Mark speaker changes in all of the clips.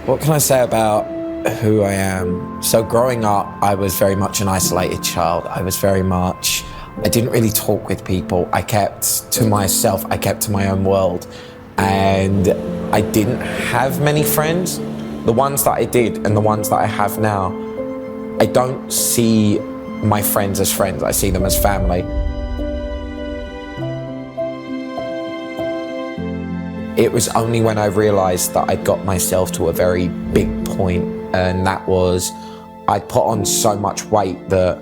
Speaker 1: What can I say about who I am? So growing up, I was very much an isolated child. I didn't really talk with people. I kept to myself, I kept to my own world. And I didn't have many friends. The ones that I did and the ones that I have now, I don't see my friends as friends, I see them as family. It was only when I realized that I'd got myself to a very big point, and that was I'd put on so much weight that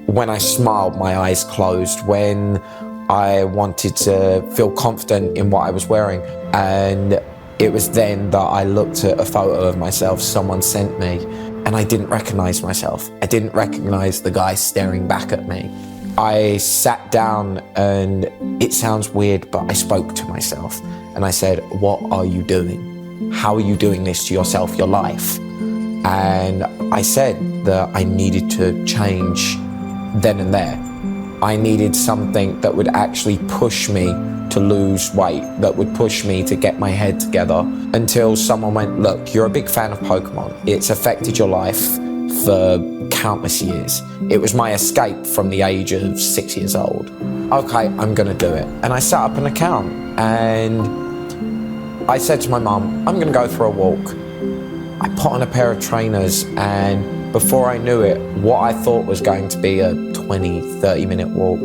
Speaker 1: when I smiled, my eyes closed. When I wanted to feel confident in what I was wearing, and it was then that I looked at a photo of myself someone sent me, and I didn't recognize myself. I didn't recognize the guy staring back at me. I sat down, and it sounds weird, but I spoke to myself. And I said, what are you doing? How are you doing this to yourself, your life? And I said that I needed to change then and there. I needed something that would actually push me to lose weight, that would push me to get my head together, until someone went, look, you're a big fan of Pokemon. It's affected your life for countless years. It was my escape from the age of 6 years old. Okay, I'm gonna do it. And I set up an account, and I said to my mum, I'm gonna go for a walk. I put on a pair of trainers, and before I knew it, what I thought was going to be a 20, 30-minute walk,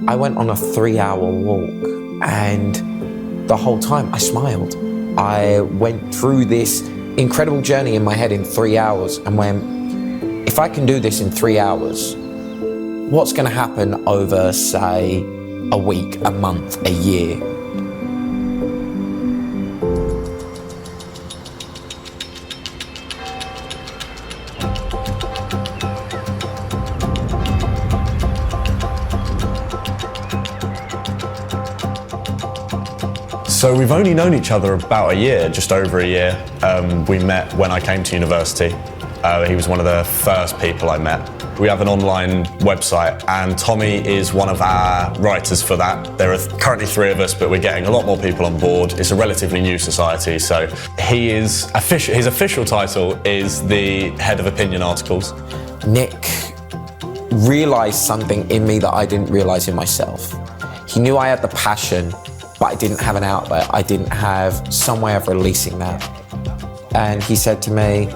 Speaker 1: I went on a 3-hour walk, and the whole time I smiled. I went through this incredible journey in my head in 3 hours and went, if I can do this in 3 hours, what's gonna happen over, say, a week, a month, a year?
Speaker 2: So we've only known each other about a year, just over a year. We met when I came to university. He was one of the first people I met. We have an online website, and Tommy is one of our writers for that. There are currently 3 of us, but we're getting a lot more people on board. It's a relatively new society, so his official title is the head of opinion articles.
Speaker 1: Nick realized something in me that I didn't realize in myself. He knew I had the passion, but I didn't have an outlet. I didn't have some way of releasing that. And he said to me,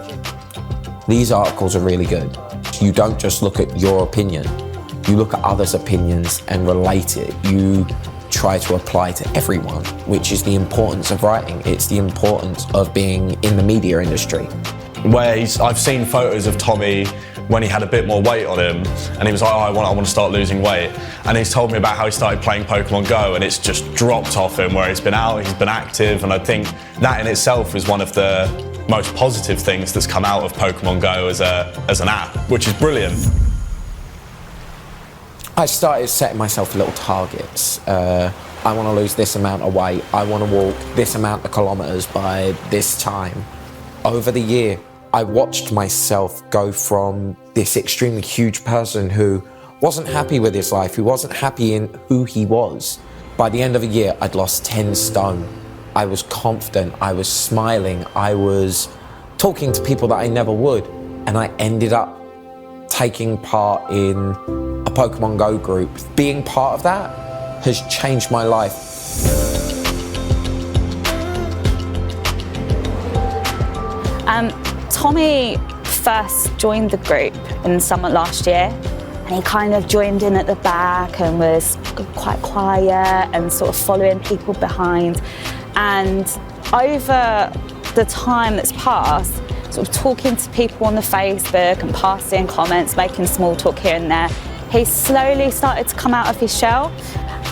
Speaker 1: these articles are really good. You don't just look at your opinion, you look at others' opinions and relate it. You try to apply to everyone, which is the importance of writing. It's the importance of being in the media industry.
Speaker 2: I've seen photos of Tommy when he had a bit more weight on him, and he was like, oh, I want to start losing weight. And he's told me about how he started playing Pokemon GO, and it's just dropped off him, where he's been out, he's been active, and I think that in itself is one of the most positive things that's come out of Pokemon GO as an app, which is brilliant.
Speaker 1: I started setting myself little targets. I want to lose this amount of weight. I want to walk this amount of kilometers by this time. Over the year, I watched myself go from this extremely huge person who wasn't happy with his life, who wasn't happy in who he was. By the end of a year, I'd lost 10 stone. I was confident, I was smiling, I was talking to people that I never would, and I ended up taking part in a Pokemon GO group. Being part of that has changed my life.
Speaker 3: Tommy first joined the group in summer last year, and he kind of joined in at the back and was quite quiet and sort of following people behind. And over the time that's passed, sort of talking to people on the Facebook and passing comments, making small talk here and there, he slowly started to come out of his shell.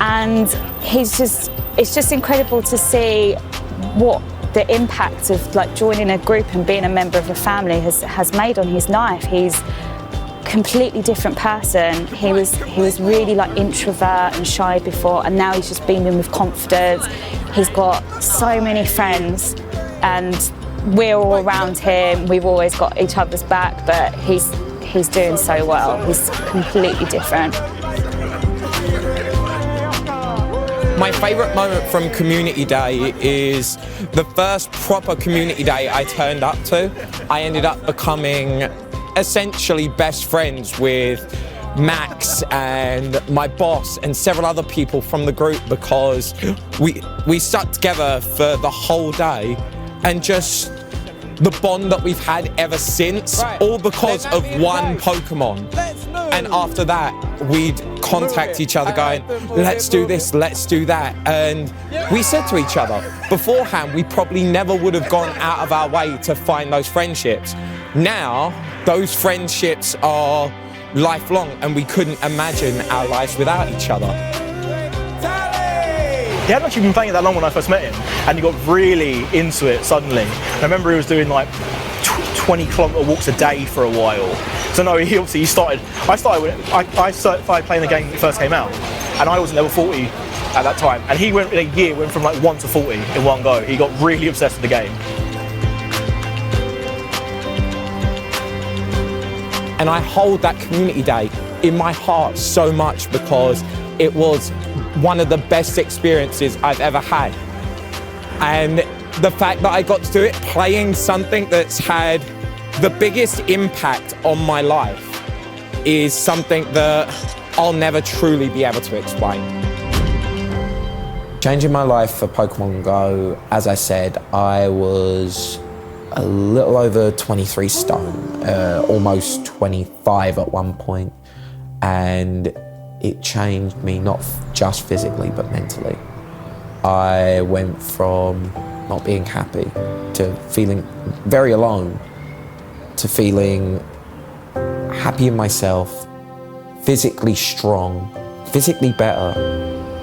Speaker 3: And it's just incredible to see what the impact of like joining a group and being a member of a family has made on his life. He's a completely different person. He was really like introvert and shy before, and now he's just beaming with confidence. He's got so many friends, and we're all around him. We've always got each other's back, but he's doing so well. He's completely different.
Speaker 1: My favourite moment from community day is the first proper community day I turned up to. I ended up becoming essentially best friends with Max and my boss and several other people from the group because we stuck together for the whole day, and just the bond that we've had ever since, all because of one Pokemon. And after that, we'd contact each other going, let's do this, let's do that. And we said to each other, beforehand, we probably never would have gone out of our way to find those friendships. Now, those friendships are lifelong, and we couldn't imagine our lives without each other.
Speaker 4: He hadn't actually been playing it that long when I first met him, and he got really into it suddenly. I remember he was doing like 20-kilometre walks a day for a while. So no, I started playing the game when it first came out, and I was level 40 at that time, and he in a year went from like 1 to 40 in one go. He got really obsessed with the game.
Speaker 1: And I hold that community day in my heart so much because it was one of the best experiences I've ever had. And the fact that I got to do it playing something that's had the biggest impact on my life is something that I'll never truly be able to explain. Changing my life for Pokemon Go, as I said, I was a little over 23 stone, almost 25 at one point, and it changed me not just physically but mentally. I went from not being happy to feeling very alone to feeling happy in myself, physically strong, physically better.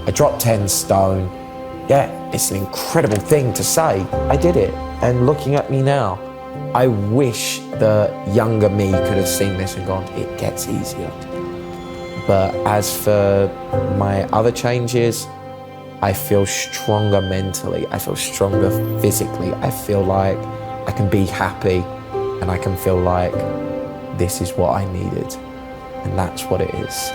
Speaker 1: I dropped 10 stone. Yeah, it's an incredible thing to say. I did it. And looking at me now, I wish the younger me could have seen this and gone, it gets easier. But as for my other changes, I feel stronger mentally, I feel stronger physically. I feel like I can be happy and I can feel like this is what I needed. And that's what it is.